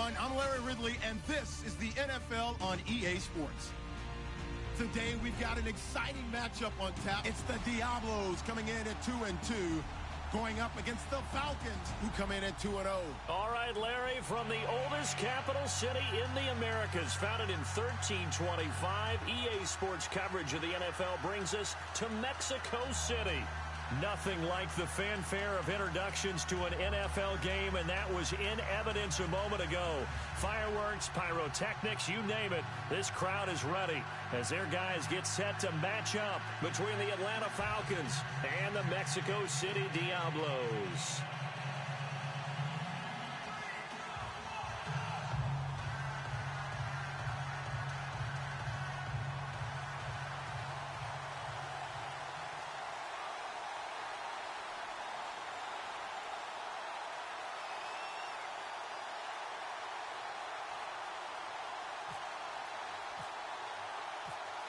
everyone. I'm Larry Ridley, and this is the NFL on EA Sports. Today, we've got an exciting matchup on tap. It's the Diablos coming in at 2-2, going up against the Falcons, who come in at 2-0. All right, Larry, from the oldest capital city in the Americas, founded in 1325, EA Sports coverage of the NFL brings us to Mexico City. Nothing like the fanfare of introductions to an NFL game, and that was in evidence a moment ago. Fireworks, pyrotechnics, you name it. This crowd is ready as their guys get set to match up between the Atlanta Falcons and the Mexico City Diablos.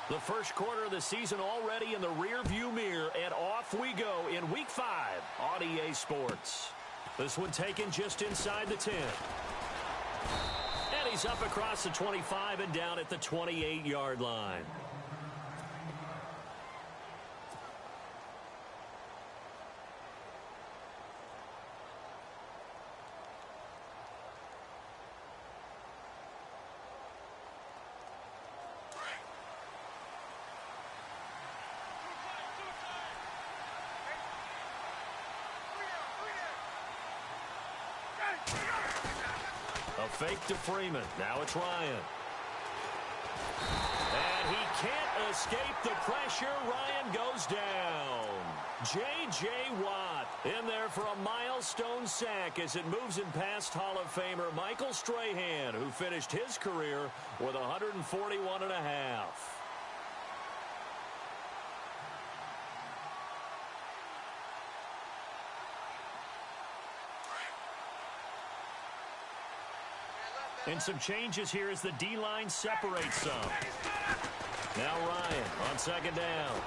The first quarter of the season already in the rear-view mirror, and off we go in Week 5 on EA Sports. This one taken just inside the 10. And he's up across the 25 and down at the 28-yard line. A fake to Freeman. Now it's Ryan. And he can't escape the pressure. Ryan goes down. J.J. Watt in there for a milestone sack as it moves him past Hall of Famer Michael Strahan, who finished his career with 141 and a half. And some changes here as the D-line separates some. Now Ryan on second down.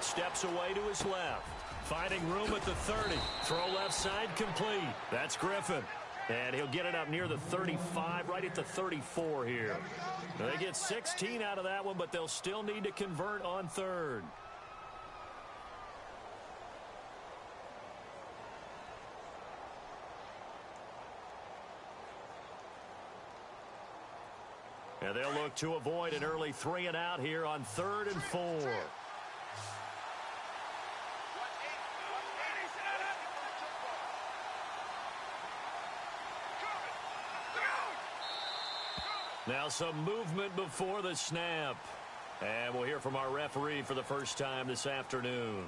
Steps away to his left. Finding room at the 30. Throw left side complete. That's Griffin. And he'll get it up near the 35, right at the 34 here. Now they get 16 out of that one, but they'll still need to convert on third. And they'll look to avoid an early 3 and out here on 3rd and 4. Now some movement before the snap. And we'll hear from our referee for the first time this afternoon.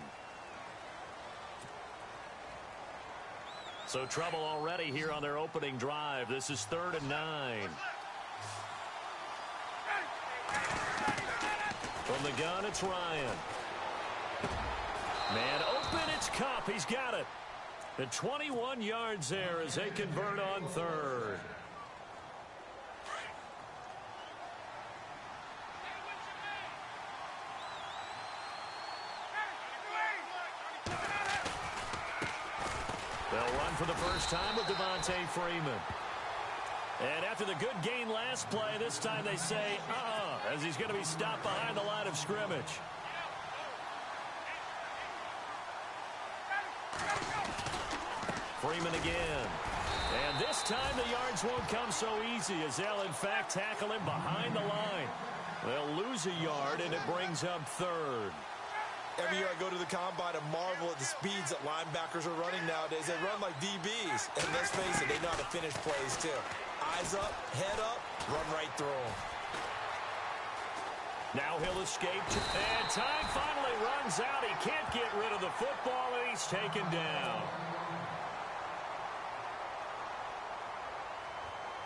So trouble already here on their opening drive. This is 3rd and 9. From the gun, it's Ryan. Man open, it's Kupp. He's got it. The 21 yards there as they convert on third. They'll run for the first time with Devontae Freeman. And after the good gain last play, this time they say, as he's going to be stopped behind the line of scrimmage. Freeman again. And this time the yards won't come so easy as they'll, in fact, tackle him behind the line. They'll lose a yard, and it brings up third. Every year I go to the combine and marvel at the speeds that linebackers are running nowadays. They run like DBs. And let's face it, they know how to finish plays, too. Eyes up, head up, run right through them. Now he'll escape. And time finally runs out. He can't get rid of the football, and he's taken down.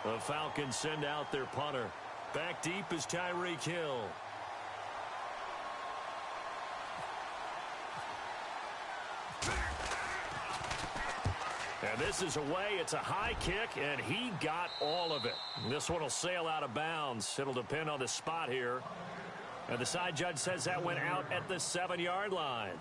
The Falcons send out their punter. Back deep is Tyreek Hill. And this is away. It's a high kick, and he got all of it. This one will sail out of bounds. It'll depend on the spot here. And the side judge says that went out at the 7-yard line.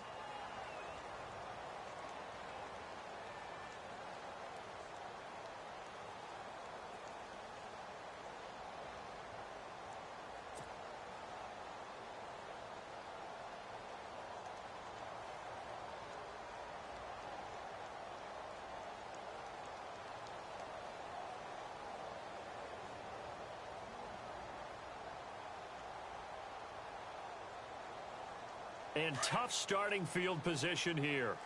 And tough starting field position here.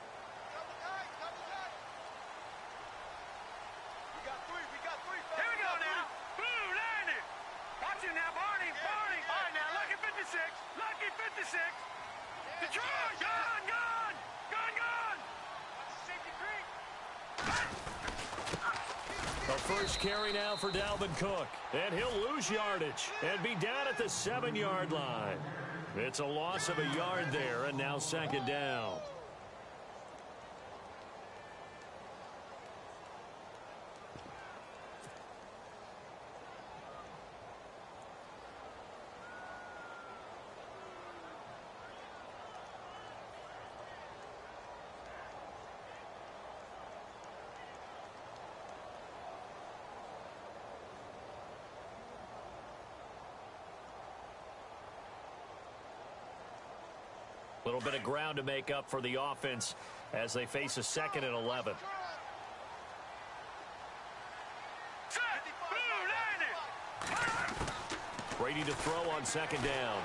Here we go now. Blue, land it. Watch it now, Barney. All right, now, Lucky 56. Lucky 56. Detroit, gone. The first carry now for Dalvin Cook. And he'll lose yardage and be down at the 7-yard line. It's a loss of a yard there, and now second down. A little bit of ground to make up for the offense as they face a 2nd and 11. Brady to throw on 2nd down.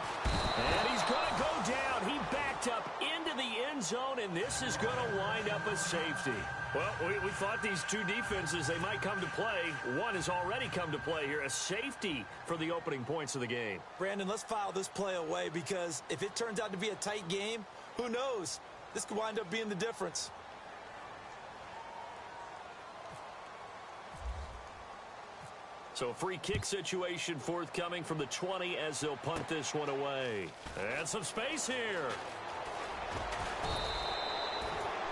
And he's going to go down. He backed up into the end zone, and this is going to wind up a safety. Well, we thought these two defenses, they might come to play. One has already come to play here. A safety for the opening points of the game. Brandon, let's file this play away because if it turns out to be a tight game, who knows? This could wind up being the difference. So a free kick situation forthcoming from the 20 as they'll punt this one away. And some space here.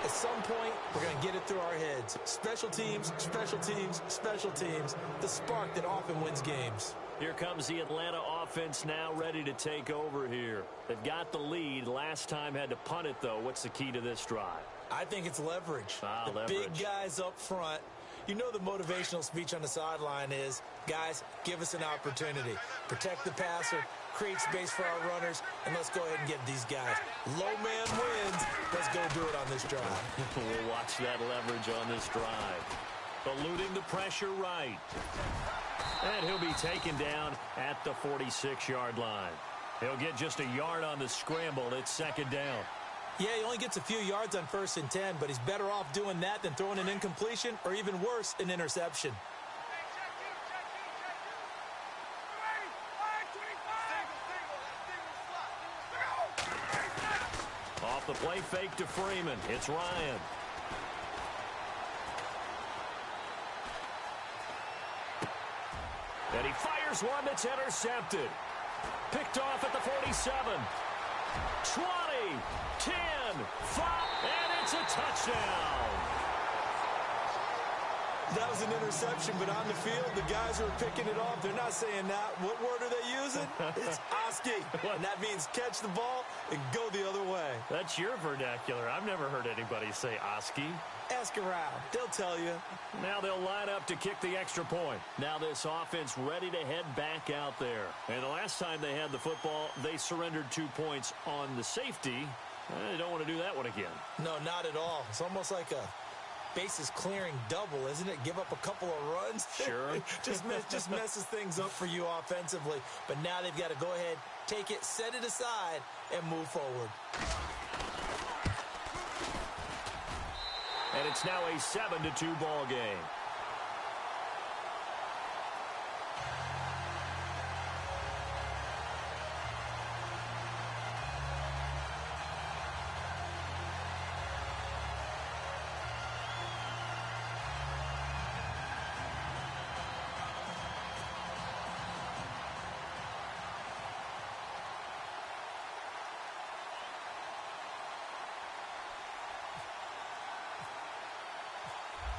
At some point, we're going to get it through our heads. Special teams, special teams, special teams. The spark that often wins games. Here comes the Atlanta offense now ready to take over here. They've got the lead. Last time had to punt it, though. What's the key to this drive? I think it's leverage. Leverage. Big guys up front. You know the motivational speech on the sideline is, guys, give us an opportunity. Protect the passer, create space for our runners, and let's go ahead and get these guys. Low man wins. Let's go do it on this drive. We'll watch that leverage on this drive. Eluding the pressure right. And he'll be taken down at the 46-yard line. He'll get just a yard on the scramble. It's 2nd down. Yeah, he only gets a few yards on 1st and 10, but he's better off doing that than throwing an incompletion or even worse, an interception. Off the play fake to Freeman. It's Ryan. And he fires one that's intercepted. Picked off at the 47. 20, 10, 5, and it's a touchdown. That was an interception, but on the field, the guys who are picking it off, they're not saying that. What word are they using? It's Oski. And that means catch the ball and go the other way. That's your vernacular. I've never heard anybody say Oski. Ask around. They'll tell you. Now they'll line up to kick the extra point. Now this offense ready to head back out there. And the last time they had the football, they surrendered 2 points on the safety. They don't want to do that one again. No, not at all. It's almost like a bases clearing double, isn't it? Give up a couple of runs. Sure. just messes things up for you offensively. But now they've got to go ahead, take it, set it aside, and move forward. And it's now a 7-2 ball game.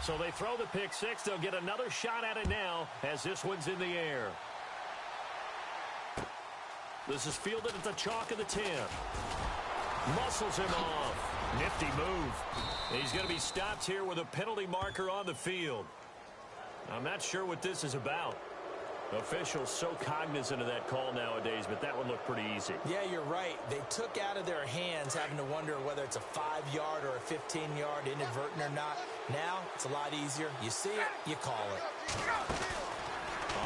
So they throw the pick six. They'll get another shot at it now as this one's in the air. This is fielded at the chalk of the 10. Muscles him off. Nifty move. He's going to be stopped here with a penalty marker on the field. I'm not sure what this is about. Officials so cognizant of that call nowadays, but that one looked pretty easy. Yeah, you're right. They took out of their hands having to wonder whether it's a 5-yard or a 15-yard inadvertent or not. Now, it's a lot easier. You see it, you call it.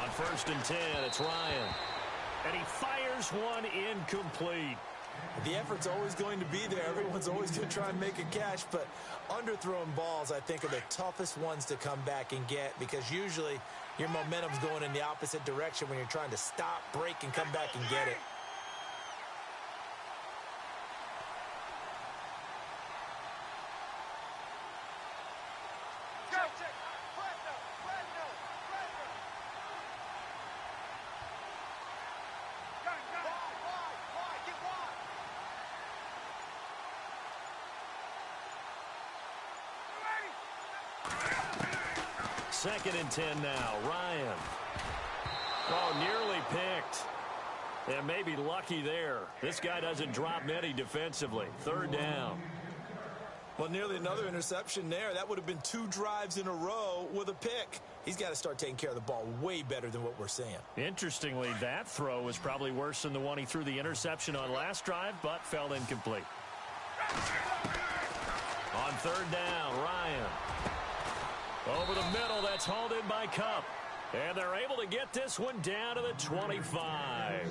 On 1st and 10, it's Ryan. And he fires one incomplete. The effort's always going to be there. Everyone's always going to try and make a catch, but underthrown balls, I think, are the toughest ones to come back and get because usually your momentum's going in the opposite direction when you're trying to stop, break, and come back and get it. Second and 10 now. Ryan. Oh, nearly picked. And maybe lucky there. This guy doesn't drop many defensively. Third down. Well, nearly another interception there. That would have been 2 drives in a row with a pick. He's got to start taking care of the ball way better than what we're seeing. Interestingly, that throw was probably worse than the one he threw the interception on last drive, but fell incomplete. On third down, Ryan. Over the middle, that's hauled in by Cup. And they're able to get this one down to the 25.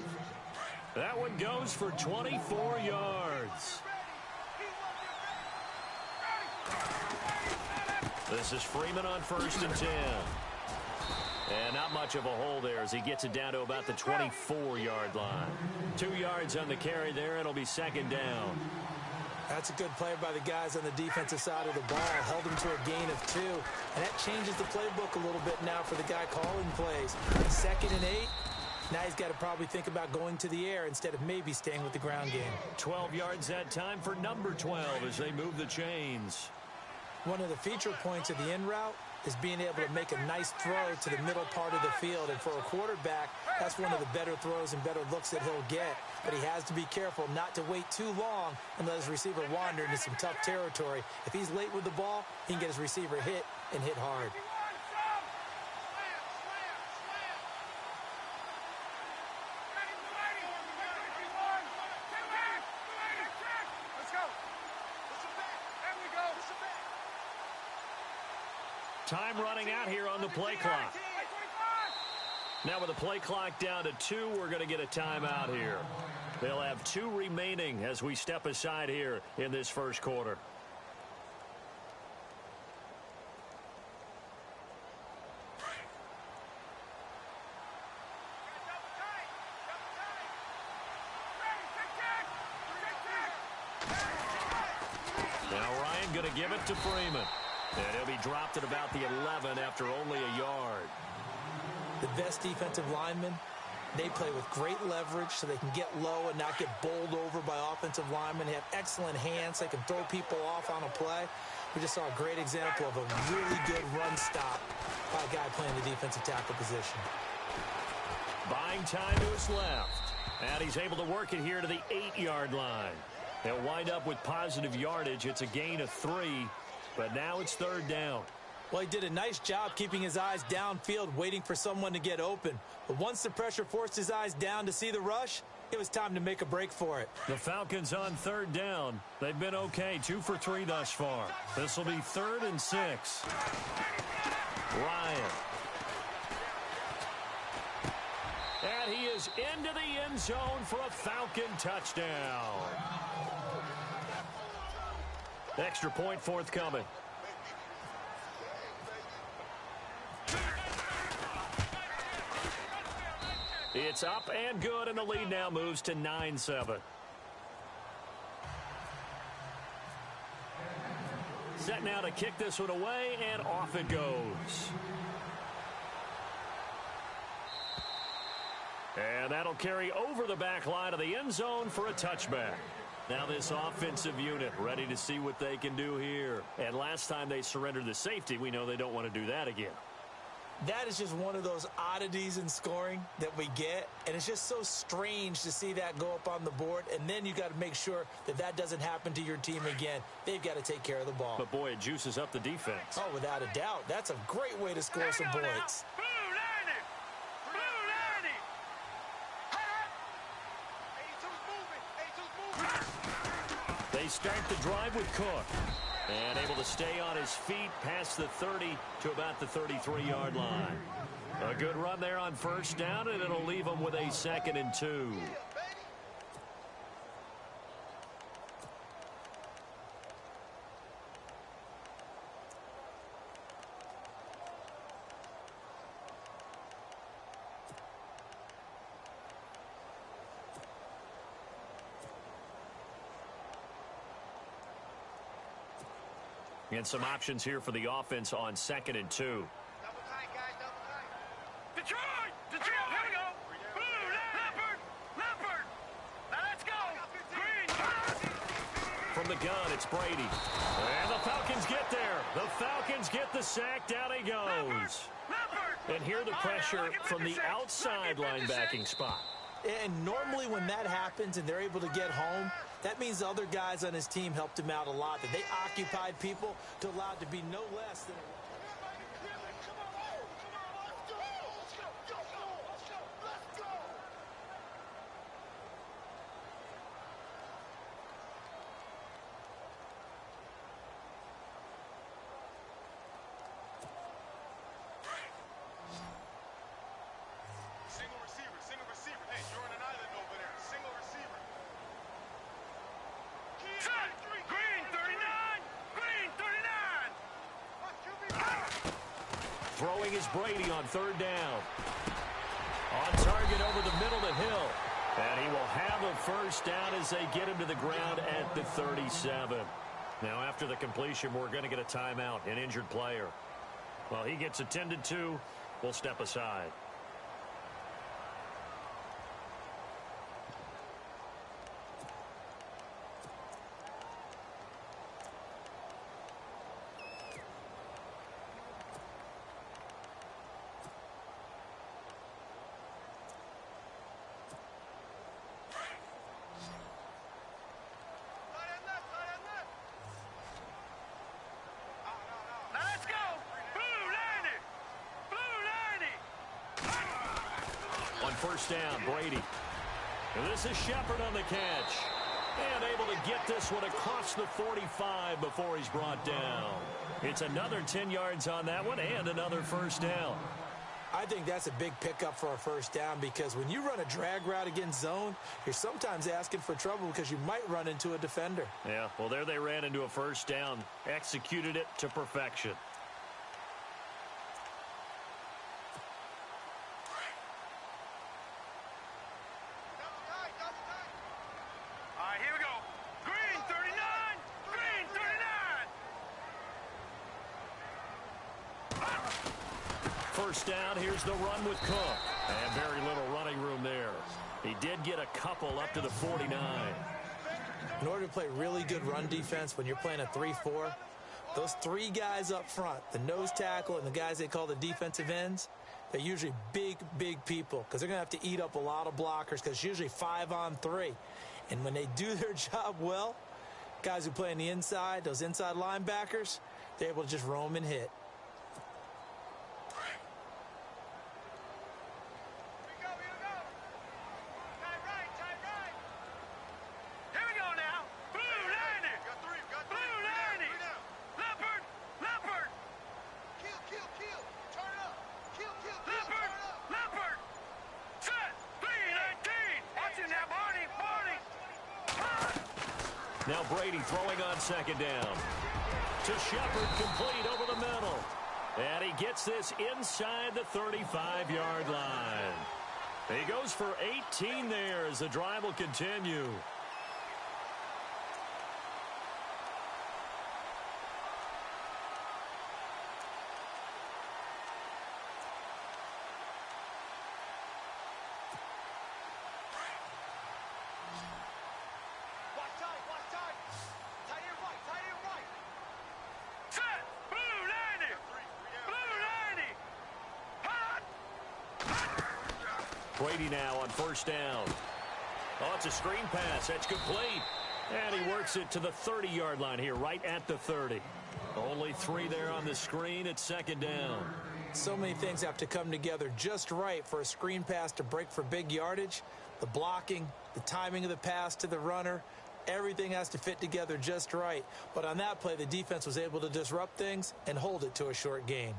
That one goes for 24 yards. This is Freeman on first and 10. And not much of a hole there as he gets it down to about the 24-yard line. 2 yards on the carry there. It'll be second down. That's a good play by the guys on the defensive side of the ball. Held him to a gain of 2. And that changes the playbook a little bit now for the guy calling plays. Second and 8. Now he's got to probably think about going to the air instead of maybe staying with the ground game. 12 yards that time for number 12 as they move the chains. One of the feature points of the in route is being able to make a nice throw to the middle part of the field. And for a quarterback, that's one of the better throws and better looks that he'll get. But he has to be careful not to wait too long and let his receiver wander into some tough territory. If he's late with the ball, he can get his receiver hit and hit hard. Time running out here on the play clock. Now with the play clock down to 2, we're going to get a timeout here. They'll have 2 remaining as we step aside here in this first quarter. Now Ryan going to give it to Freeman. And he'll be dropped at about the 11 after only a yard. The best defensive linemen, they play with great leverage so they can get low and not get bowled over by offensive linemen. They have excellent hands. They can throw people off on a play. We just saw a great example of a really good run stop by a guy playing the defensive tackle position. Buying time to his left. And he's able to work it here to the 8-yard line. They'll wind up with positive yardage. It's a gain of 3. But now it's third down. Well, he did a nice job keeping his eyes downfield, waiting for someone to get open. But once the pressure forced his eyes down to see the rush, it was time to make a break for it. The Falcons on third down. They've been okay, 2 for 3 thus far. This will be 3rd and 6. Ryan. And he is into the end zone for a Falcon touchdown. Extra point forthcoming. It's up and good, and the lead now moves to 9-7. Set now to kick this one away, and off it goes. And that'll carry over the back line of the end zone for a touchback. Now this offensive unit ready to see what they can do here. And last time they surrendered the safety, we know they don't want to do that again. That is just one of those oddities in scoring that we get. And it's just so strange to see that go up on the board. And then you got to make sure that that doesn't happen to your team again. They've got to take care of the ball. But, boy, it juices up the defense. Oh, without a doubt. That's a great way to score some points. They start the drive with Cook. And able to stay on his feet past the 30 to about the 33-yard line. A good run there on first down, and it'll leave them with a 2nd and 2. And some options here for the offense on 2nd and 2. Double tight, guys, double tight. Detroit! Detroit! Here we go! Blue, Leopard! Leopard! Now let's go! Green! From the gun, it's Brady. And the Falcons get there. The Falcons get the sack. Down he goes. Leopard! And here the pressure from the outside linebacking spot. And normally when that happens and they're able to get home, that means the other guys on his team helped him out a lot, that they occupied people to allow it to be no less than... Single receiver. Hey, you're on an island over there. Single receiver. Green 39! Green 39! Throwing is Brady on 3rd down. On target over the middle to Hill. And he will have a 1st down as they get him to the ground at the 37. Now after the completion, we're going to get a timeout, an injured player. Well, he gets attended to. We'll step aside. Now let's go! Blue 90! Blue 90! On 1st down, Brady. And this is Shepard on the catch. And able to get this one across the 45 before he's brought down. It's another 10 yards on that one and another 1st down. I think that's a big pickup for a 1st down because when you run a drag route against zone, you're sometimes asking for trouble because you might run into a defender. Yeah, well, there they ran into a 1st down. Executed it to perfection. All right, here we go. Green 39! Green 39! 1st down, here's the run with Cook. And very little running room there. He did get a couple up to the 49. In order to play really good run defense when you're playing a 3-4, those 3 guys up front, the nose tackle and the guys they call the defensive ends, they're usually big, big people because they're going to have to eat up a lot of blockers because it's usually 5-on-3. And when they do their job well, guys who play on the inside, those inside linebackers, they're able to just roam and hit. Here we go. Tight right. Here we go now. Blue 90! Blue 90! Leopard! Kill. Turn up. Kill. Leopard! Set! 3-19! Watch it now, Barney! Now Brady throwing on 2nd down. To Shepard, complete over the middle. And he gets this inside the 35-yard line. He goes for 18 there as the drive will continue. Watch tight. Tight end right. Set! Blue 90! Blue 90! Hot! Brady now on 1st down. Oh, it's a screen pass. That's complete. And he works it to the 30-yard line here, right at the 30. Only 3 there on the screen. It's 2nd down. So many things have to come together just right for a screen pass to break for big yardage. The blocking, the timing of the pass to the runner, everything has to fit together just right. But on that play, the defense was able to disrupt things and hold it to a short gain.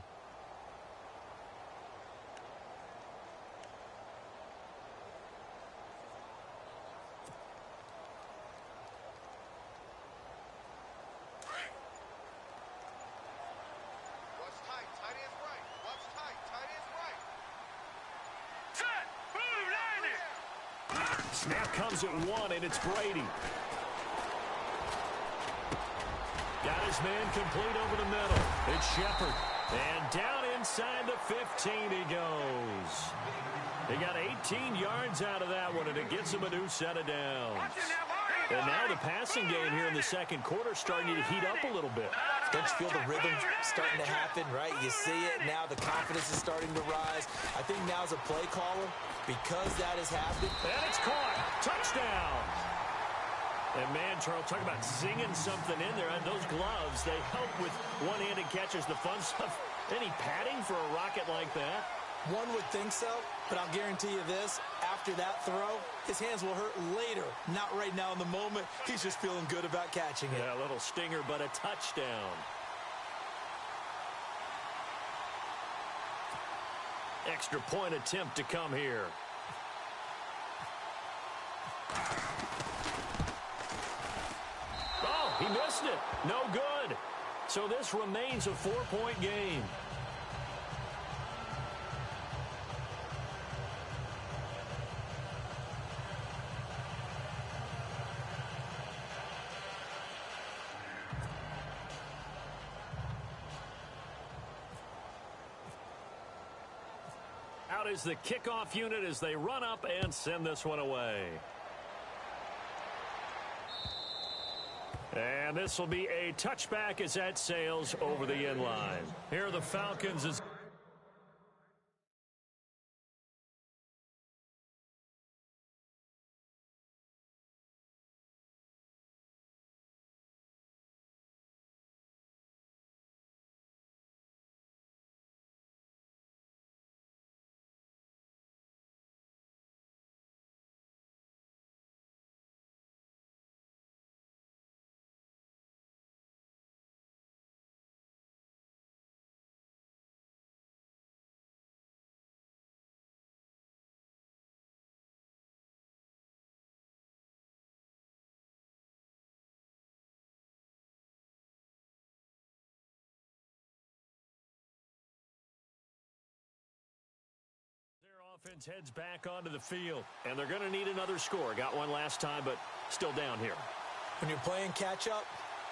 Snap comes at 1, and it's Brady. Got his this man complete over the middle. It's Shepard. And down inside the 15 he goes. He got 18 yards out of that one, and it gets him a new set of downs. And now the passing game here in the second quarter starting to heat up a little bit. Don't you feel the rhythm starting to happen, right? You see it now. The confidence is starting to rise. I think now's a play caller because that has happened. And it's caught. Touchdown. And, man, Charles, talk about zinging something in there. And those gloves, they help with one-handed catches, the fun stuff. Any padding for a rocket like that? One would think so, but I'll guarantee you this. After that throw, his hands will hurt later, not right now in the moment. He's just feeling good about catching it. Yeah, a little stinger, but a touchdown. Extra point attempt to come here. Oh, he missed it. No good. So this remains a 4-point game. Out is the kickoff unit as they run up and send this one away. And this will be a touchback as that sails over the end line. Here are the Falcons as offense heads back onto the field, and they're going to need another score. Got one last time, but still down here. When you're playing catch-up,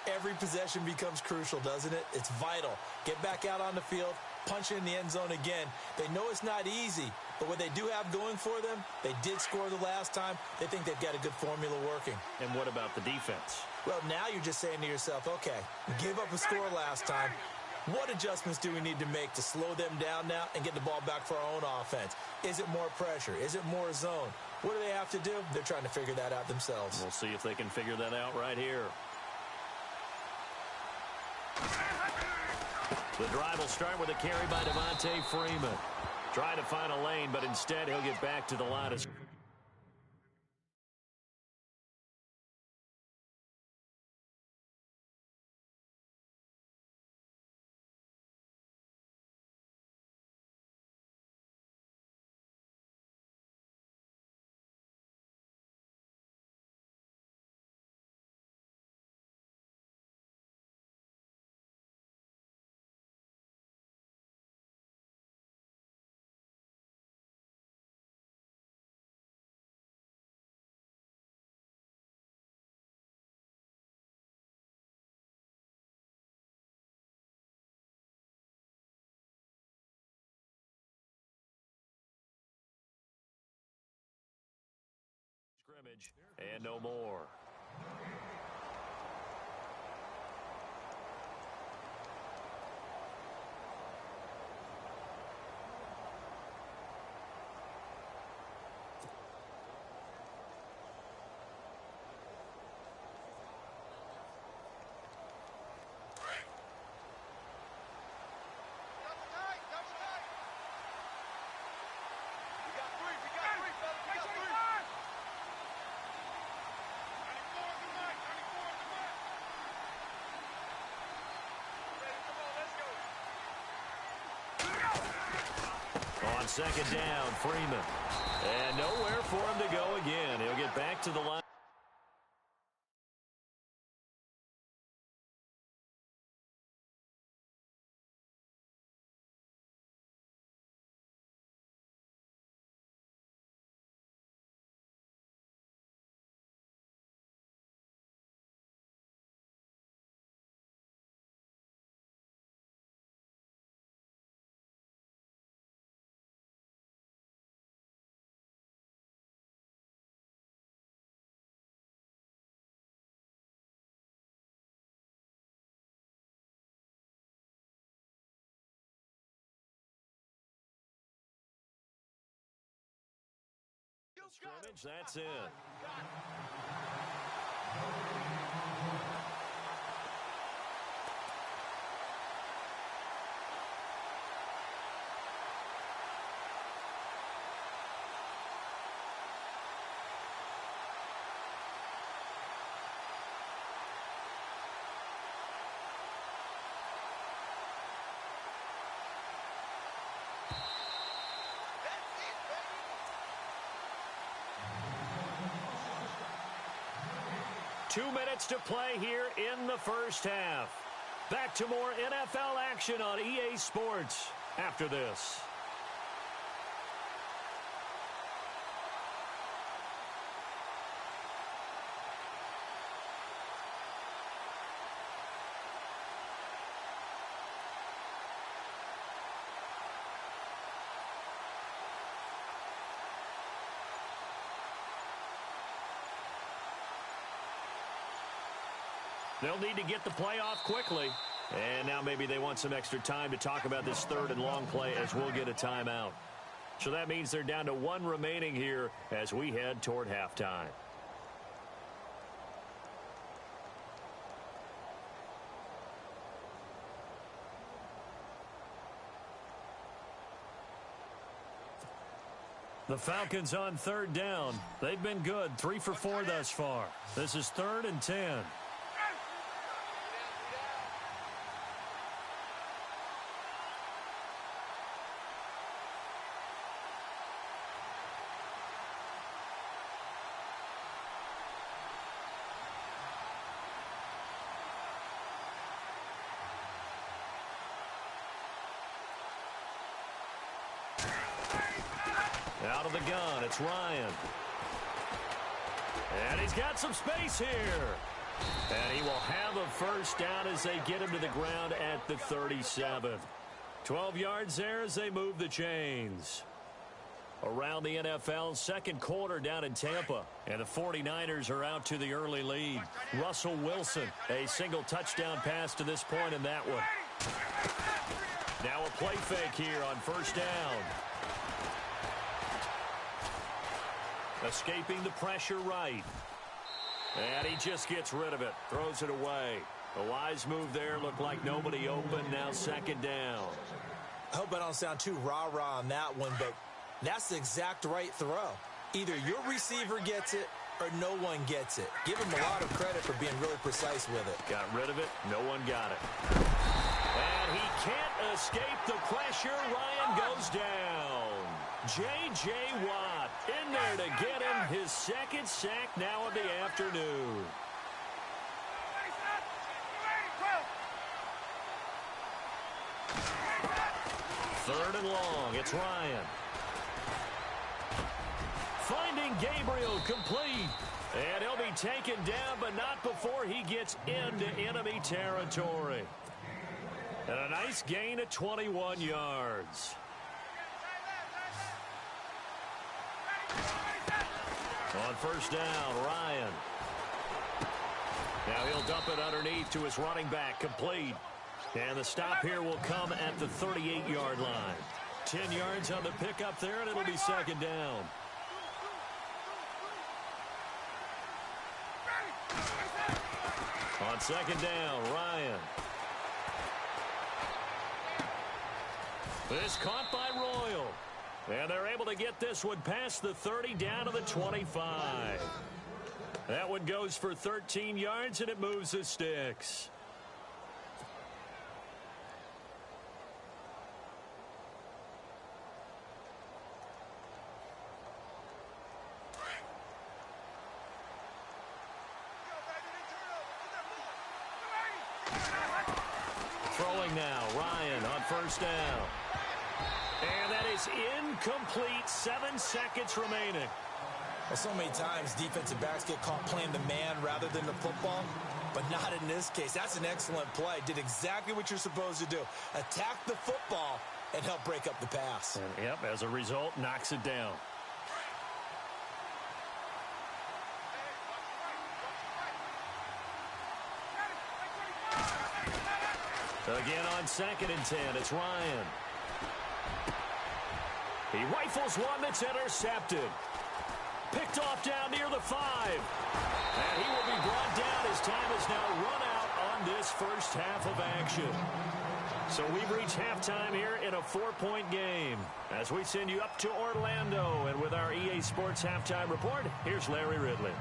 every possession becomes crucial, doesn't it? It's vital. Get back out on the field, punch it in the end zone again. They know it's not easy, but what they do have going for them, they did score the last time. They think they've got a good formula working. And what about the defense? Well, now you're just saying to yourself, okay, we gave up a score last time. What adjustments do we need to make to slow them down now and get the ball back for our own offense? Is it more pressure? Is it more zone? What do they have to do? They're trying to figure that out themselves. We'll see if they can figure that out right here. The drive will start with a carry by Devontae Freeman. Trying to find a lane, but instead he'll get back to the line of scrimmage, and no more. On second down, Freeman. And nowhere for him to go again. He'll get back to the line. scrimmage. That's it. Two minutes to play here in the first half. Back to more NFL action on EA Sports after this. They'll need to get the play off quickly. And now maybe they want some extra time to talk about this third and long play as we'll get a timeout. So that means they're down to one remaining here as we head toward halftime. The Falcons on third down. They've been good, 3 for 4 thus far. This is 3rd and 10. Out of the gun, it's Ryan. And he's got some space here. And he will have a first down as they get him to the ground at the 37. 12 yards there as they move the chains. Around the NFL, second quarter down in Tampa. And the 49ers are out to the early lead. Russell Wilson, a single touchdown pass to this point in that one. Now a play fake here on first down. Escaping the pressure right. And he just gets rid of it. Throws it away. A wise move there. Looked like nobody open. Now second down. I hope I don't sound too rah-rah on that one, but that's the exact right throw. Either your receiver gets it or no one gets it. Give him a lot of credit for being really precise with it. Got rid of it. No one got it. And he can't escape the pressure. Ryan goes down. J.J. Watt in there to get him his second sack now of the afternoon. Third and long. It's Ryan. Finding Gabriel complete. And he'll be taken down, but not before he gets into enemy territory. And a nice gain of 21 yards. On first down, Ryan. Now he'll dump it underneath to his running back, complete. And the stop here will come at the 38-yard line. 10 yards on the pickup there, and it'll be second down. On second down, Ryan. This caught by Royal. And they're able to get this one past the 30 down to the 25. That one goes for 13 yards, and it moves the sticks. Throwing now, Ryan on first down. And that is incomplete. 7 seconds remaining. Well, so many times defensive backs get caught playing the man rather than the football, but not in this case. That's an excellent play. Did exactly what you're supposed to do. Attack the football and help break up the pass. And, yep, as a result, knocks it down. Again on second and 10, it's Ryan. He rifles one that's intercepted. Picked off down near the 5. And he will be brought down. His time is now run out on this first half of action. So we've reached halftime here in a 4-point game. As we send you up to Orlando, and with our EA Sports Halftime Report, here's Larry Ridley.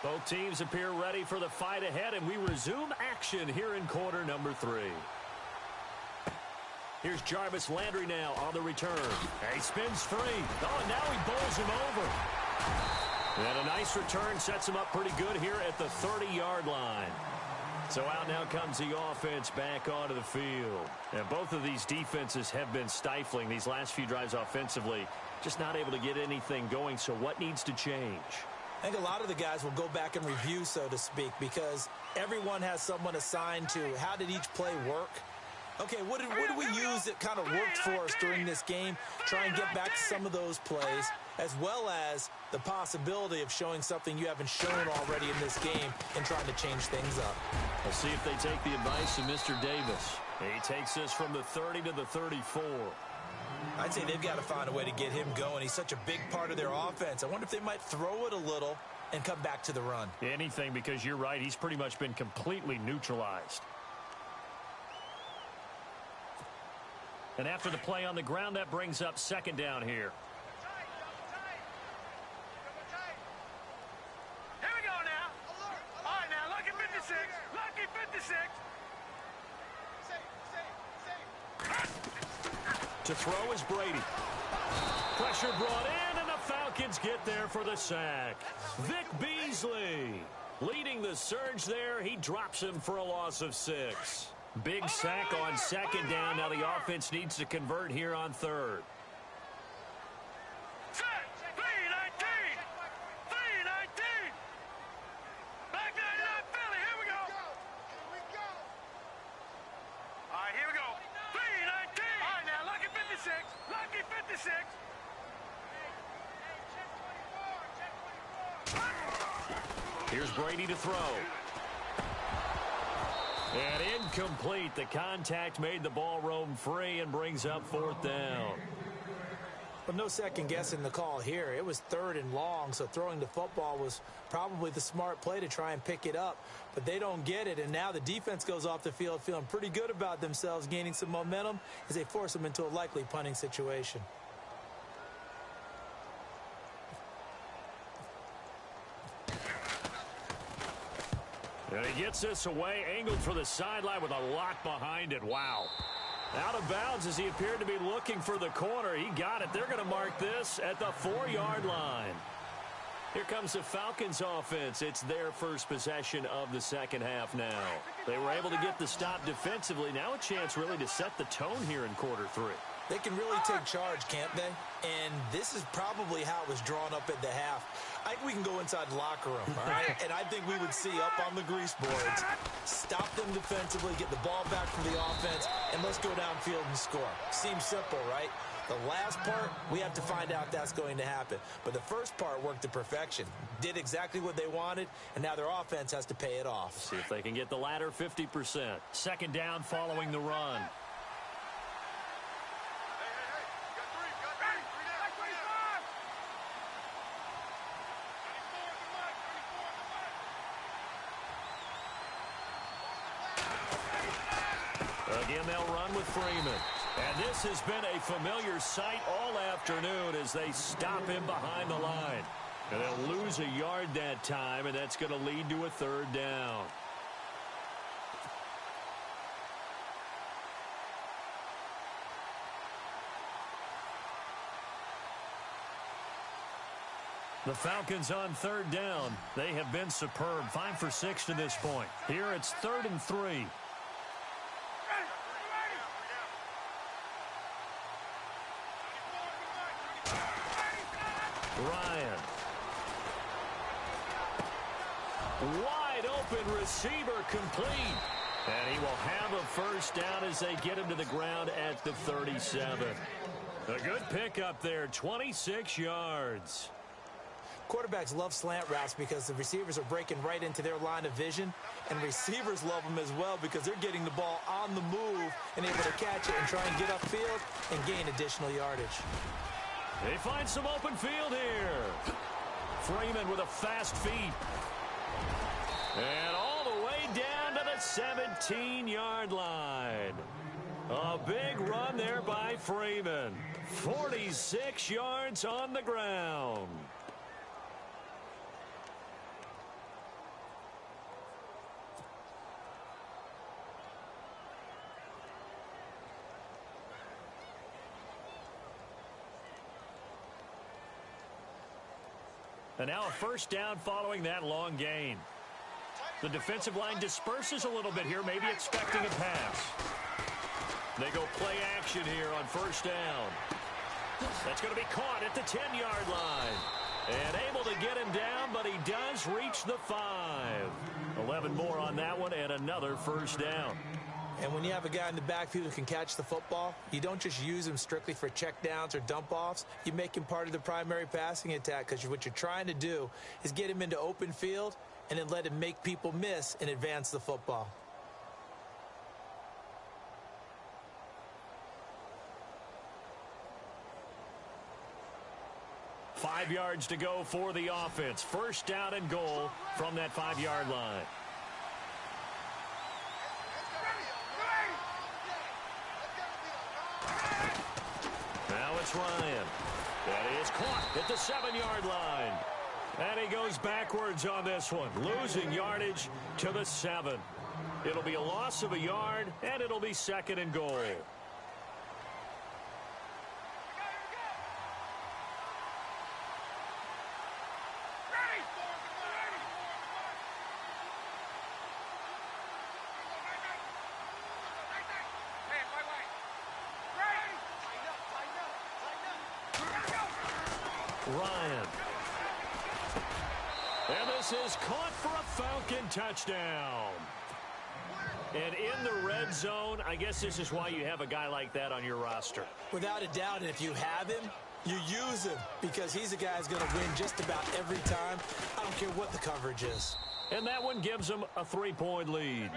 Both teams appear ready for the fight ahead, and we resume action here in quarter number 3. Here's Jarvis Landry now on the return. He spins free. Oh, and now he bowls him over. And a nice return sets him up pretty good here at the 30-yard line. So out now comes the offense back onto the field. And both of these defenses have been stifling these last few drives offensively. Just not able to get anything going, so what needs to change? I think a lot of the guys will go back and review, so to speak, because everyone has someone assigned to how did each play work. Okay, what did we use that kind of worked for us during this game? Try and get back to some of those plays, as well as the possibility of showing something you haven't shown already in this game and trying to change things up. Let's see if they take the advice of Mr. Davis. He takes this from the 30 to the 34. I'd say they've got to find a way to get him going. He's such a big part of their offense. I wonder if they might throw it a little and come back to the run. Anything, because you're right. He's pretty much been completely neutralized. And after the play on the ground, that brings up second down here. Here we go now. All right, now, lucky 56. Lucky 56. To throw is Brady. Pressure brought in, and the Falcons get there for the sack. Vic Beasley leading the surge there. He drops him for a loss of 6. Big sack on second down. Now the offense needs to convert here on third. Set. 3-19. 3-19. Back 99 Philly. Here we go. All right, here we go. 3-19. All right, now, lucky 56. Lucky 56. Here's Brady to throw. And incomplete. The contact made the ball roam free and brings up fourth down. But no second guessing the call here. It was third and long, so throwing the football was probably the smart play to try and pick it up. But they don't get it, and now the defense goes off the field feeling pretty good about themselves, gaining some momentum as they force them into a likely punting situation. And he gets this away, angled for the sideline with a lot behind it. Wow. Out of bounds as he appeared to be looking for the corner. He got it. They're going to mark this at the 4-yard line. Here comes the Falcons offense. It's their first possession of the second half now. They were able to get the stop defensively. Now a chance really to set the tone here in quarter 3. They can really take charge, can't they? And this is probably how it was drawn up at the half. I think we can go inside the locker room, all right? And I think we would see up on the grease boards, stop them defensively, get the ball back from the offense, and let's go downfield and score. Seems simple, right? The last part, we have to find out if that's going to happen. But the first part worked to perfection. Did exactly what they wanted, and now their offense has to pay it off. See if they can get the latter 50%. Second down following the run. Again, they'll run with Freeman. And this has been a familiar sight all afternoon as they stop him behind the line. And they'll lose a yard that time, and that's going to lead to a third down. The Falcons on third down. They have been superb. 5 for 6 to this point. Here it's 3rd and 3. Ryan Wide open receiver complete. And he will have a first down as they get him to the ground at the 37. A good pickup there, 26 yards. Quarterbacks love slant routes because the receivers are breaking right into their line of vision, and receivers love them as well because they're getting the ball on the move and able to catch it and try and get upfield and gain additional yardage. They find some open field here. Freeman with a fast feet. And all the way down to the 17-yard line. A big run there by Freeman. 46 yards on the ground. And now a first down following that long gain. The defensive line disperses a little bit here, maybe expecting a pass. They go play action here on first down. That's going to be caught at the 10-yard line. And able to get him down, but he does reach the 5. 11 more on that one and another first down. And when you have a guy in the backfield who can catch the football, you don't just use him strictly for checkdowns or dump-offs. You make him part of the primary passing attack because what you're trying to do is get him into open field and then let him make people miss and advance the football. Five yards to go for the offense. First down and goal from that 5-yard line. Now it's Ryan. That is caught at the 7-yard line. And he goes backwards on this one, losing yardage to the 7. It'll be a loss of a yard, and it'll be second and goal. Ryan. And this is caught for a Falcon touchdown. And in the red zone, I guess this is why you have a guy like that on your roster. Without a doubt, and if you have him, you use him because he's a guy who's going to win just about every time. I don't care what the coverage is. And that one gives him a 3-point lead.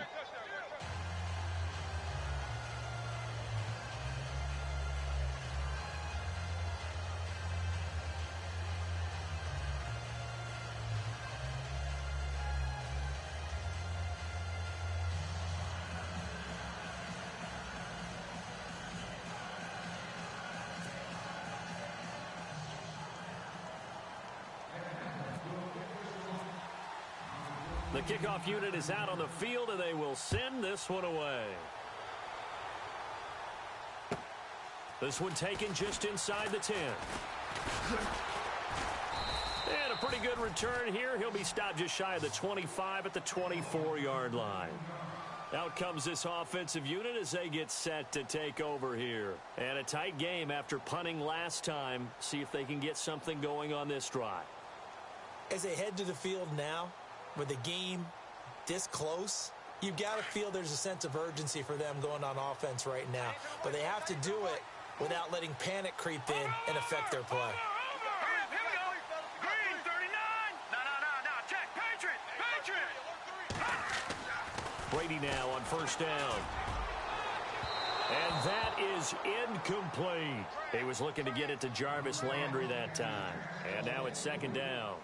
The kickoff unit is out on the field, and they will send this one away. This one taken just inside the 10. And a pretty good return here. He'll be stopped just shy of the 25 at the 24-yard line. Out comes this offensive unit as they get set to take over here. And a tight game after punting last time. See if they can get something going on this drive. As they head to the field now, with the game this close, you've got to feel there's a sense of urgency for them going on offense right now. But they have to do it without letting panic creep in and affect their play. Here we go. Green, 39. No. Check. Patriot. Brady now on first down. And that is incomplete. He was looking to get it to Jarvis Landry that time. And now it's second down.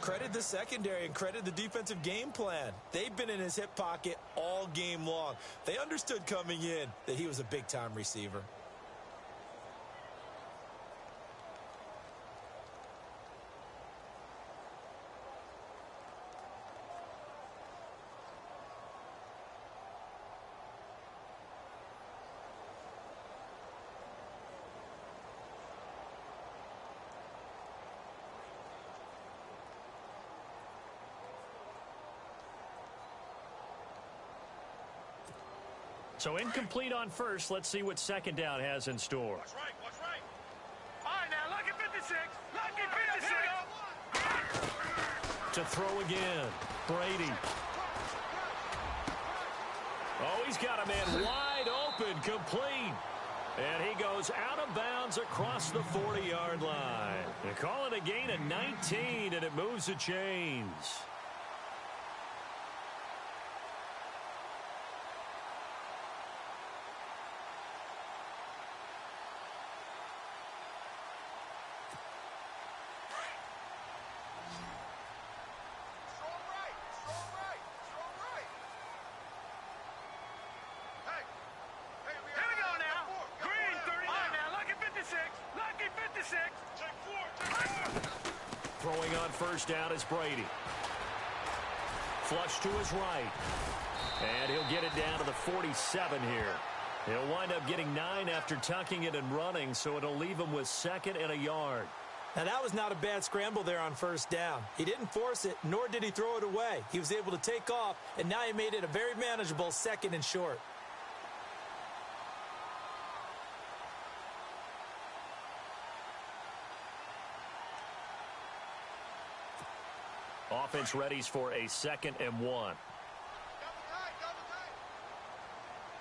Credit the secondary and credit the defensive game plan. They've been in his hip pocket all game long. They understood coming in that he was a big-time receiver. So incomplete on first. Let's see what second down has in store. What's right? All right, now, lucky 56. Lucky 56. To throw again. Brady. Oh, he's got a man wide open, complete. And he goes out of bounds across the 40-yard line. They call it a gain of 19, and it moves the chains. Throwing on first down is Brady. Flush to his right. And he'll get it down to the 47 here. He'll wind up getting 9 after tucking it and running, so it'll leave him with 2nd and a yard. Now, that was not a bad scramble there on first down. He didn't force it, nor did he throw it away. He was able to take off, and now he made it a very manageable 2nd and short. Offense readies for a 2nd and 1.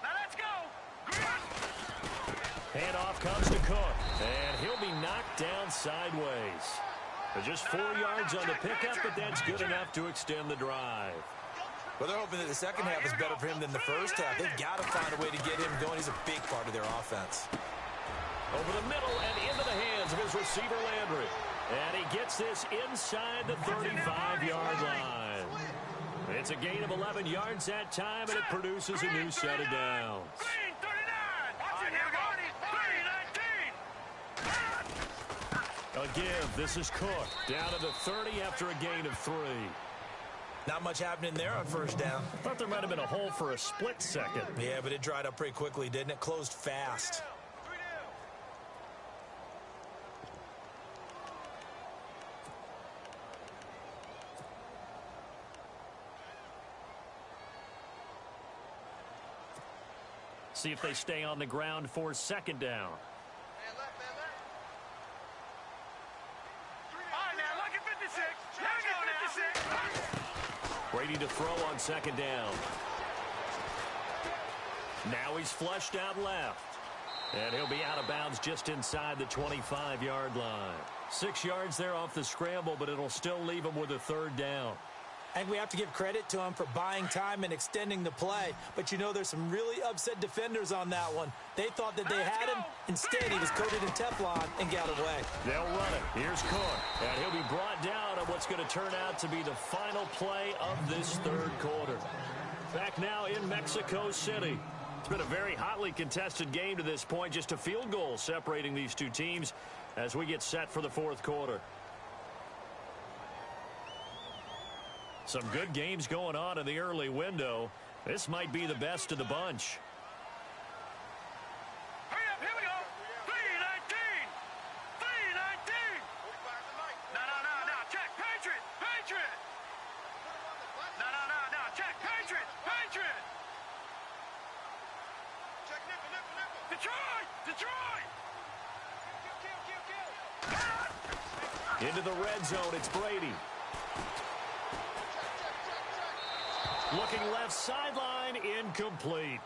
Now let's go. Handoff comes to Cook, and he'll be knocked down sideways. Just 4 yards on the pickup, but that's good enough to extend the drive. Well, they're hoping that the second half is better for him than the first half. They've got to find a way to get him going. He's a big part of their offense. Over the middle and into the hands of his receiver, Landry. And he gets this inside the 35-yard line. It's a gain of 11 yards that time, and it produces a new set of downs. Green 39. Watch it now, 39. A give. This is Cook. Down to the 30 after a gain of 3. Not much happening there on first down. Thought there might have been a hole for a split second. Yeah, but it dried up pretty quickly, didn't it? Closed fast. See if they stay on the ground for 2nd down. All right, now, look at 56. Look at 56. Brady to throw on 2nd down. Now he's flushed out left. And he'll be out of bounds just inside the 25-yard line. 6 yards there off the scramble, but it'll still leave him with a 3rd down. I think we have to give credit to him for buying time and extending the play. But, you know, there's some really upset defenders on that one. They thought that they had him. Instead, he was coated in Teflon and got away. They'll run it. Here's Cook. And he'll be brought down on what's going to turn out to be the final play of this 3rd quarter. Back now in Mexico City. It's been a very hotly contested game to this point. Just a field goal separating these two teams as we get set for the 4th quarter. Some good games going on in the early window. This might be the best of the bunch. Hurry up, here we go. 319. 319. No. Check. Patriot. No. Check. Patriot. Check. Nipple. Detroit. Into the red zone, it's Brady. Looking left sideline, incomplete.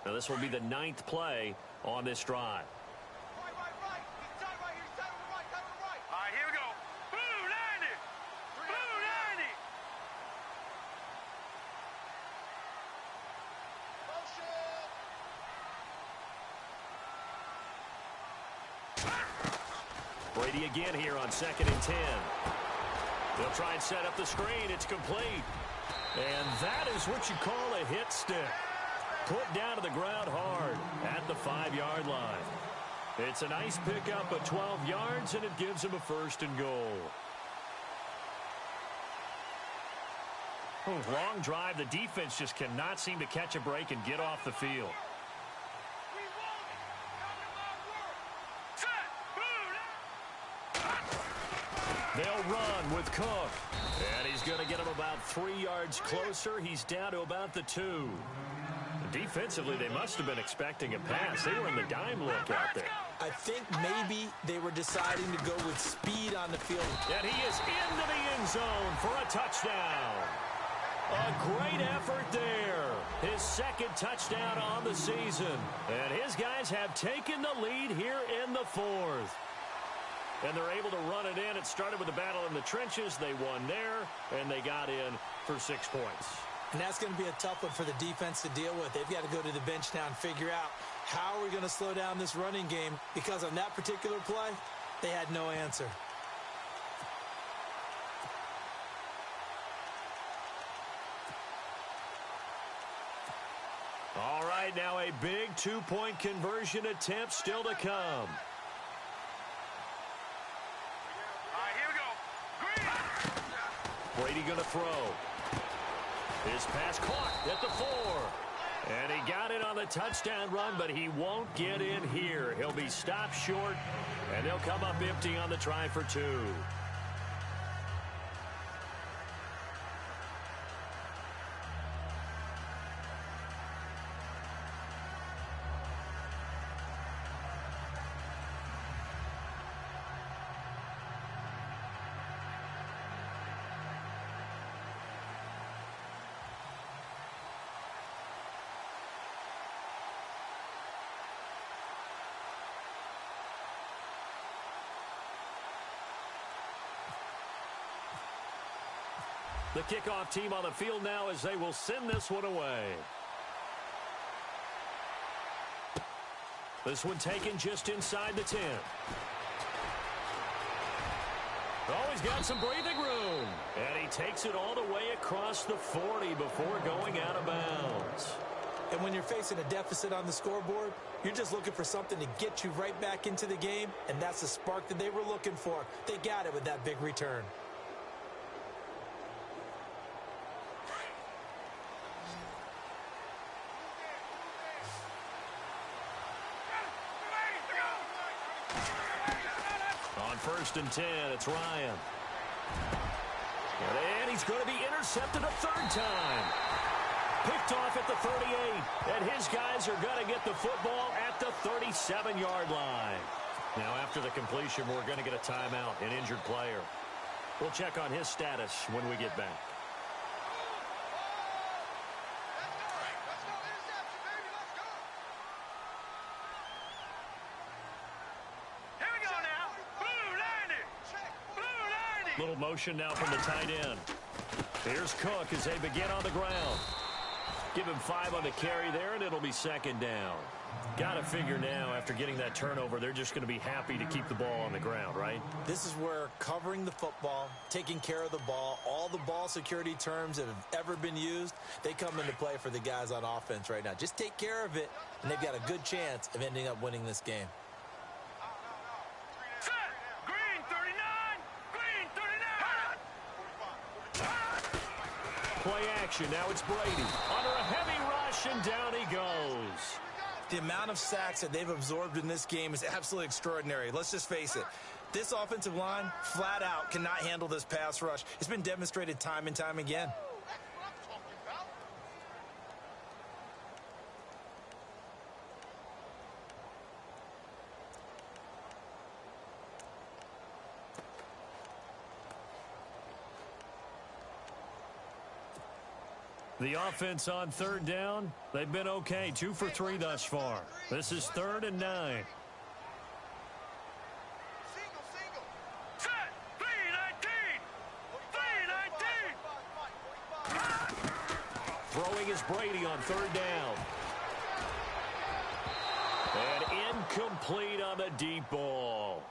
Now this will be the 9th play on this drive. Brady again here on 2nd and 10. They'll try and set up the screen. It's complete. And that is what you call a hit stick. Put down to the ground hard at the 5-yard line. It's a nice pickup of 12 yards, and it gives him a 1st and goal. Long drive. The defense just cannot seem to catch a break and get off the field. Cook. And he's going to get him about 3 yards closer. He's down to about the 2. Defensively, they must have been expecting a pass. They were in the dime look out there. I think maybe they were deciding to go with speed on the field. And he is into the end zone for a touchdown. A great effort there. His second touchdown on the season. And his guys have taken the lead here in the 4th. And they're able to run it in. It started with a battle in the trenches. They won there, and they got in for 6 points. And that's going to be a tough one for the defense to deal with. They've got to go to the bench now and figure out how are we going to slow down this running game, because on that particular play, they had no answer. All right, now a big 2-point conversion attempt still to come. Brady going to throw. His pass caught at the 4. And he got it on the touchdown run, but he won't get in here. He'll be stopped short, and they'll come up empty on the try for 2. The kickoff team on the field now as they will send this one away. This one taken just inside the 10. Oh, he's got some breathing room. And he takes it all the way across the 40 before going out of bounds. And when you're facing a deficit on the scoreboard, you're just looking for something to get you right back into the game, and that's the spark that they were looking for. They got it with that big return. First and 10, it's Ryan. And he's going to be intercepted a 3rd time. Picked off at the 38. And his guys are going to get the football at the 37-yard line. Now, after the completion, we're going to get a timeout, an injured player. We'll check on his status when we get back. Little motion now from the tight end. Here's Cook as they begin on the ground. Give him 5 on the carry there, and it'll be 2nd down. Got to figure now, after getting that turnover, they're just going to be happy to keep the ball on the ground, right? This is where covering the football, taking care of the ball, all the ball security terms that have ever been used, they come into play for the guys on offense right now. Just take care of it, and they've got a good chance of ending up winning this game. Play action. Now it's Brady. Under a heavy rush, and down he goes. The amount of sacks that they've absorbed in this game is absolutely extraordinary. Let's just face it. This offensive line, flat out, cannot handle this pass rush. It's been demonstrated time and time again. The offense on 3rd down, they've been okay. 2 for 3 thus far. This is 3rd and 9. Set! 3-19! Throwing is Brady on 3rd down. And incomplete on the deep ball.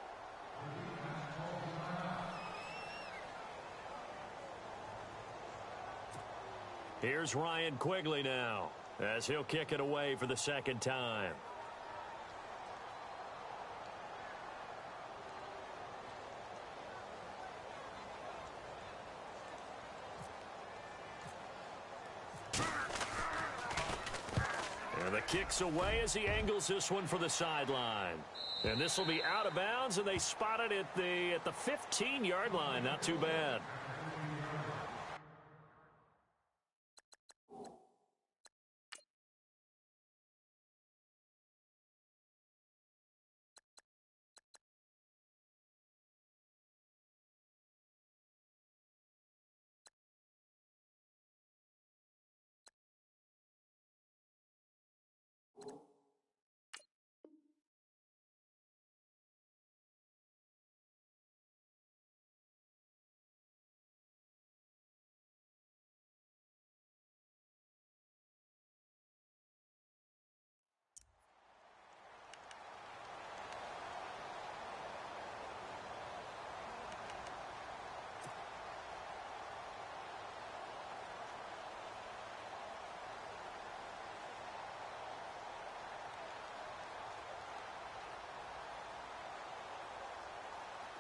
Here's Ryan Quigley now, as he'll kick it away for the 2nd time. And the kick's away as he angles this one for the sideline. And this will be out of bounds, and they spot it at the 15-yard line. Not too bad.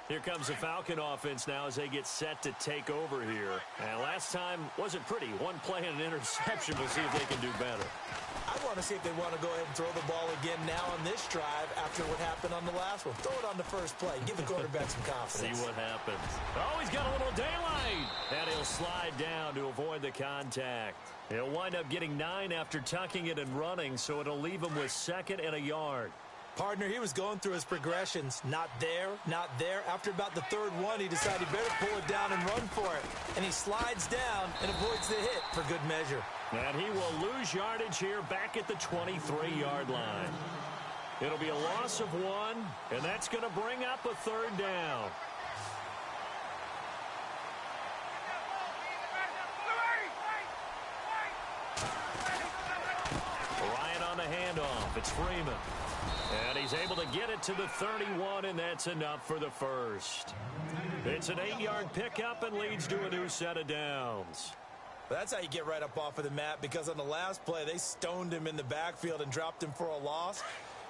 Here comes the Falcon offense now as they get set to take over here. And last time wasn't pretty. One play and an interception. We'll see if they can do better. I want to see if they want to go ahead and throw the ball again now on this drive after what happened on the last one. Throw it on the first play. Give the quarterback some confidence. See what happens. Oh, he's got a little daylight. And he'll slide down to avoid the contact. He'll wind up getting 9 after tucking it and running, so it'll leave him with 2nd and a yard. Partner, he was going through his progressions. Not there, not there. After about the 3rd one, he decided he better pull it down and run for it. And he slides down and avoids the hit for good measure. And he will lose yardage here back at the 23-yard line. It'll be a loss of 1, and that's going to bring up a 3rd down. Ryan on the handoff. It's Freeman. And he's able to get it to the 31, and that's enough for the first. It's an 8-yard pickup and leads to a new set of downs. That's how you get right up off of the mat, because on the last play, they stoned him in the backfield and dropped him for a loss.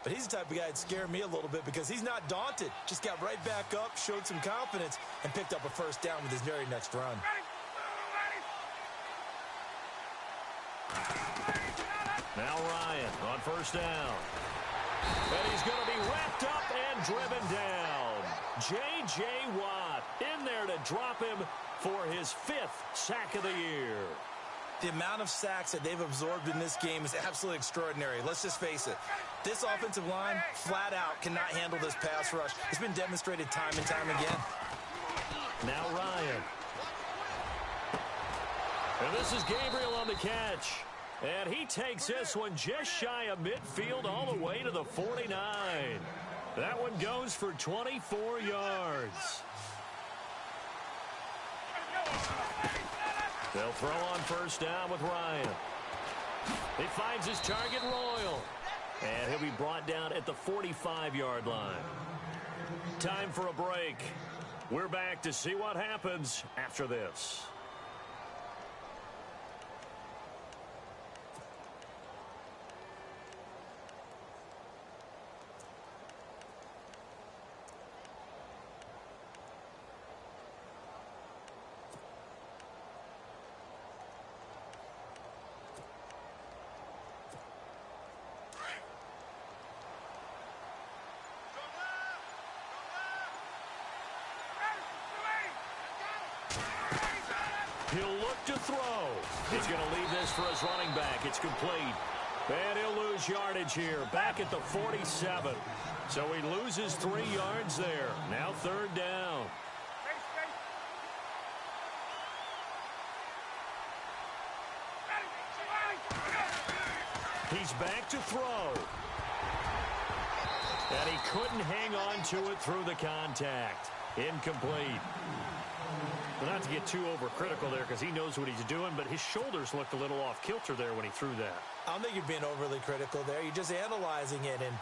But he's the type of guy that scared me a little bit because he's not daunted. Just got right back up, showed some confidence, and picked up a first down with his very next run. Now Ryan on first down. And he's going to be wrapped up and driven down. J.J. Watt in there to drop him for his 5th sack of the year. The amount of sacks that they've absorbed in this game is absolutely extraordinary. Let's just face it. This offensive line, flat out, cannot handle this pass rush. It's been demonstrated time and time again. Now Ryan. And this is Gabriel on the catch. And he takes this one just shy of midfield all the way to the 49. That one goes for 24 yards. They'll throw on first down with Ryan. He finds his target, Royal. And he'll be brought down at the 45-yard line. Time for a break. We're back to see what happens after this. He'll look to throw. He's going to leave this for his running back. It's complete. And he'll lose yardage here, back at the 47. So he loses 3 yards there. Now 3rd down. He's back to throw. And he couldn't hang on to it through the contact. Incomplete. Well, not to get too overcritical there because he knows what he's doing, but his shoulders looked a little off kilter there when he threw that. I don't think you're being overly critical there. You're just analyzing it, and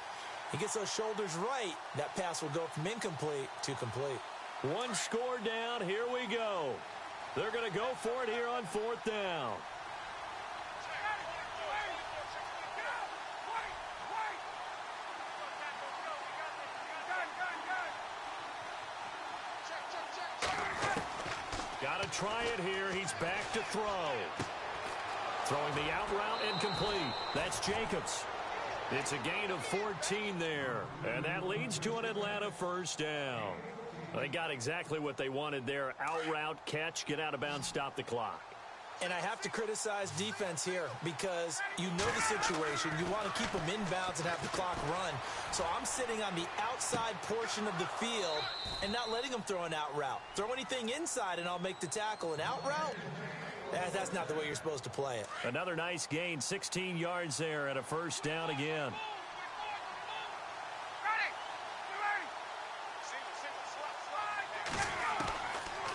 he gets those shoulders right. That pass will go from incomplete to complete. 1 score down. Here we go. They're going to go for it here on 4th down. Got to try it here. He's back to throw. Throwing the out route and complete. That's Jacobs. It's a gain of 14 there, and that leads to an Atlanta first down. They got exactly what they wanted there. Out route, catch, get out of bounds, stop the clock. And I have to criticize defense here because you know the situation. You want to keep them inbounds and have the clock run. So I'm sitting on the outside portion of the field and not letting them throw an out route. Throw anything inside and I'll make the tackle. An out route? That's not the way you're supposed to play it. Another nice gain, 16 yards there and a first down again.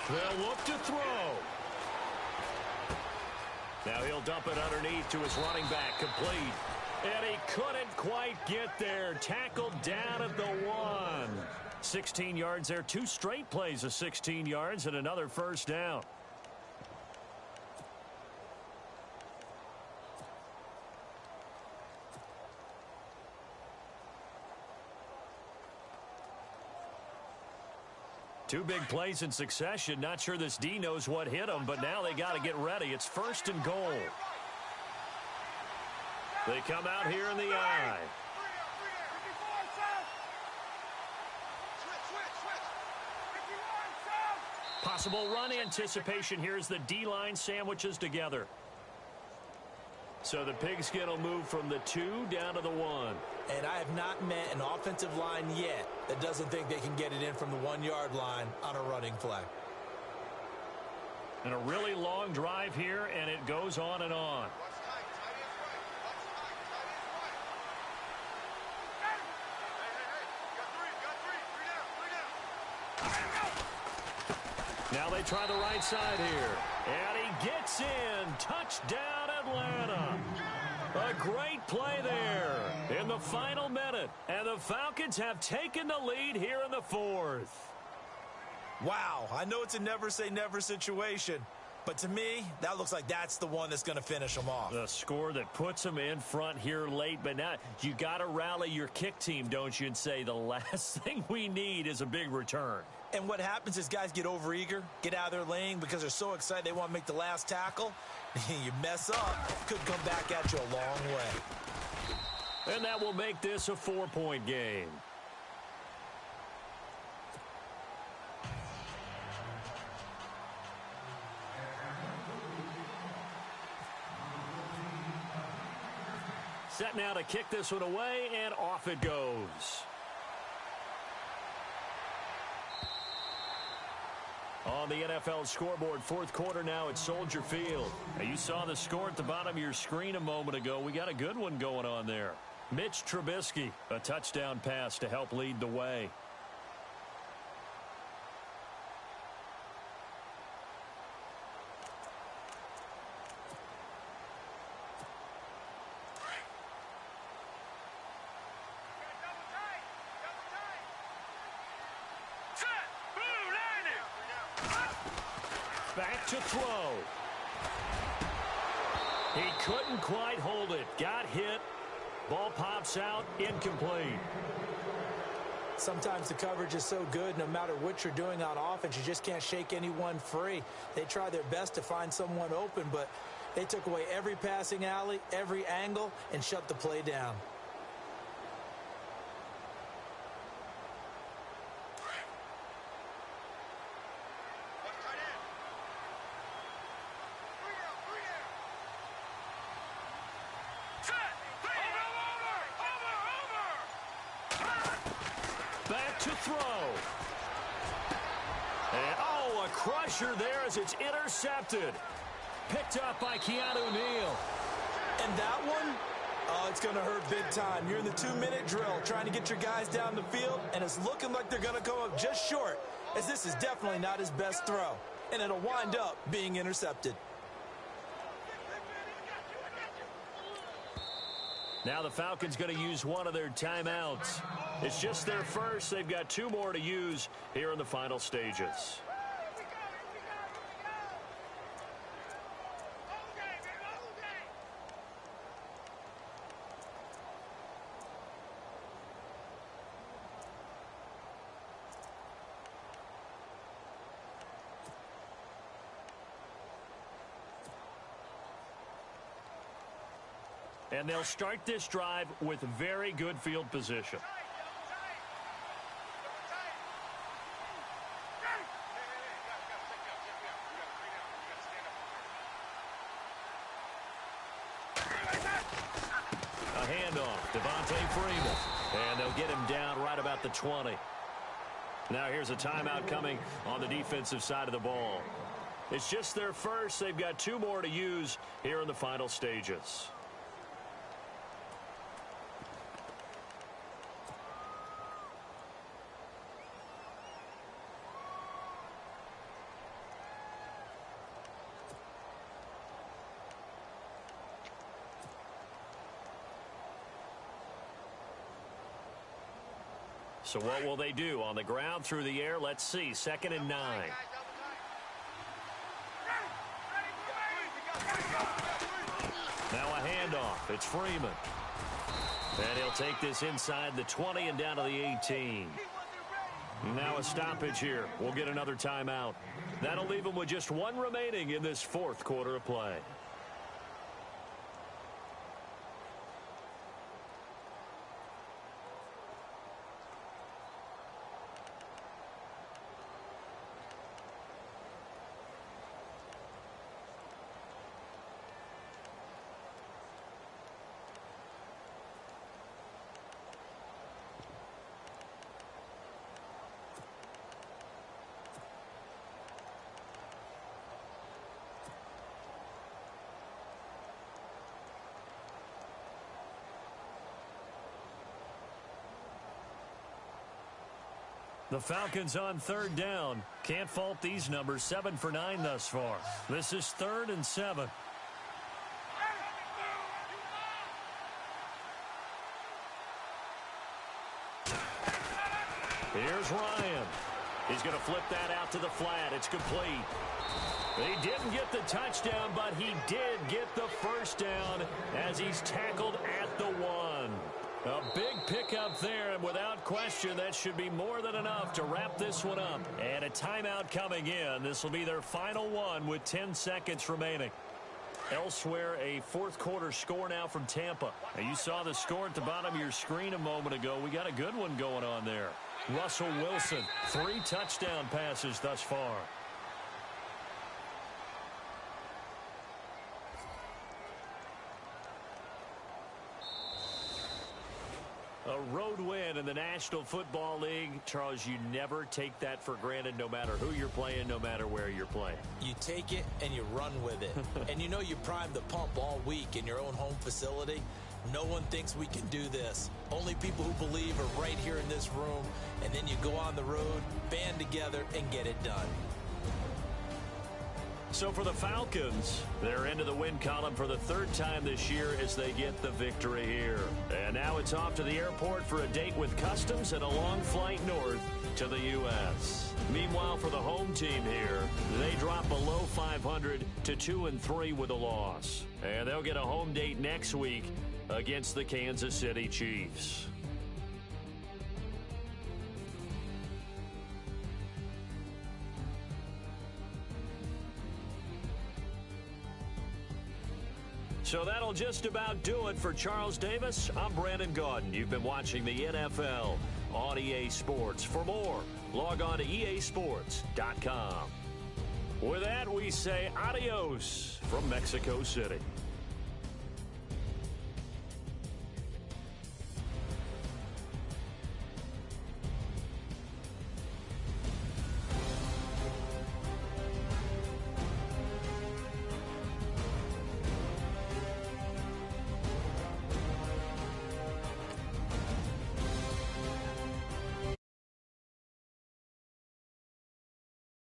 They'll look to throw. Now he'll dump it underneath to his running back, complete. And he couldn't quite get there. Tackled down at the 1. 16 yards there. 2 straight plays of 16 yards and another first down. Two big plays in succession. Not sure this D knows what hit him, but now they got to get ready. It's first and goal. They come out here in the I. Possible run anticipation. Here's the D-line sandwiches together. So the pigskin will move from the 2 down to the 1. And I have not met an offensive line yet that doesn't think they can get it in from the 1-yard line on a running play. And a really long drive here, and it goes on and on. Now they try the right side here. And he gets in. Touchdown, Atlanta. A great play there in the final minute. And the Falcons have taken the lead here in the 4th. Wow, I know it's a never-say-never situation, but to me, that looks like that's the one that's going to finish them off. The score that puts them in front here late, but now you got to rally your kick team, don't you, and say the last thing we need is a big return. And what happens is guys get overeager, get out of their lane because they're so excited they want to make the last tackle. You mess up, could come back at you a long way. And that will make this a 4-point game. Set now to kick this one away, and off it goes. On the NFL scoreboard, 4th quarter now at Soldier Field. Now you saw the score at the bottom of your screen a moment ago. We got a good one going on there. Mitch Trubisky, a touchdown pass to help lead the way. Back to throw. He couldn't quite hold it. Got hit. Ball pops out. Incomplete. Sometimes the coverage is so good, no matter what you're doing on offense, you just can't shake anyone free. They try their best to find someone open, but they took away every passing alley, every angle, and shut the play down. Back to throw. And, a crusher there as it's intercepted. Picked up by Keanu Neal. And that one, it's going to hurt big time. You're in the 2-minute drill trying to get your guys down the field, and it's looking like they're going to come up just short, as this is definitely not his best throw. And it'll wind up being intercepted. Now the Falcons going to use one of their timeouts. It's just their first. They've got 2 more to use here in the final stages. And they'll start this drive with very good field position. A handoff, Devontae Freeman. And they'll get him down right about the 20. Now here's a timeout coming on the defensive side of the ball. It's just their first. They've got 2 more to use here in the final stages. So what will they do? On the ground, through the air, let's see. 2nd and 9. Now a handoff. It's Freeman. And he'll take this inside the 20 and down to the 18. Now a stoppage here. We'll get another timeout. That'll leave them with just 1 remaining in this 4th quarter of play. The Falcons on 3rd down. Can't fault these numbers. 7 for 9 thus far. This is 3rd and 7. Here's Ryan. He's going to flip that out to the flat. It's complete. He didn't get the touchdown, but he did get the first down as he's tackled at the 1. A big pickup there, and without question, that should be more than enough to wrap this one up. And a timeout coming in. This will be their final one with 10 seconds remaining. Elsewhere, a 4th quarter score now from Tampa. And you saw the score at the bottom of your screen a moment ago. We got a good one going on there. Russell Wilson, 3 touchdown passes thus far. A road win in the National Football League. Charles, you never take that for granted, no matter who you're playing, no matter where you're playing. You take it and you run with it. And you know you primed the pump all week in your own home facility. No one thinks we can do this. Only people who believe are right here in this room. And then you go on the road, band together, and get it done. So for the Falcons, they're into the win column for the 3rd time this year as they get the victory here. And now it's off to the airport for a date with Customs and a long flight north to the U.S. Meanwhile, for the home team here, they drop below 500 to 2-3 with a loss. And they'll get a home date next week against the Kansas City Chiefs. So that'll just about do it for Charles Davis. I'm Brandon Gaudin. You've been watching the NFL on EA Sports. For more, log on to easports.com. With that, we say adios from Mexico City.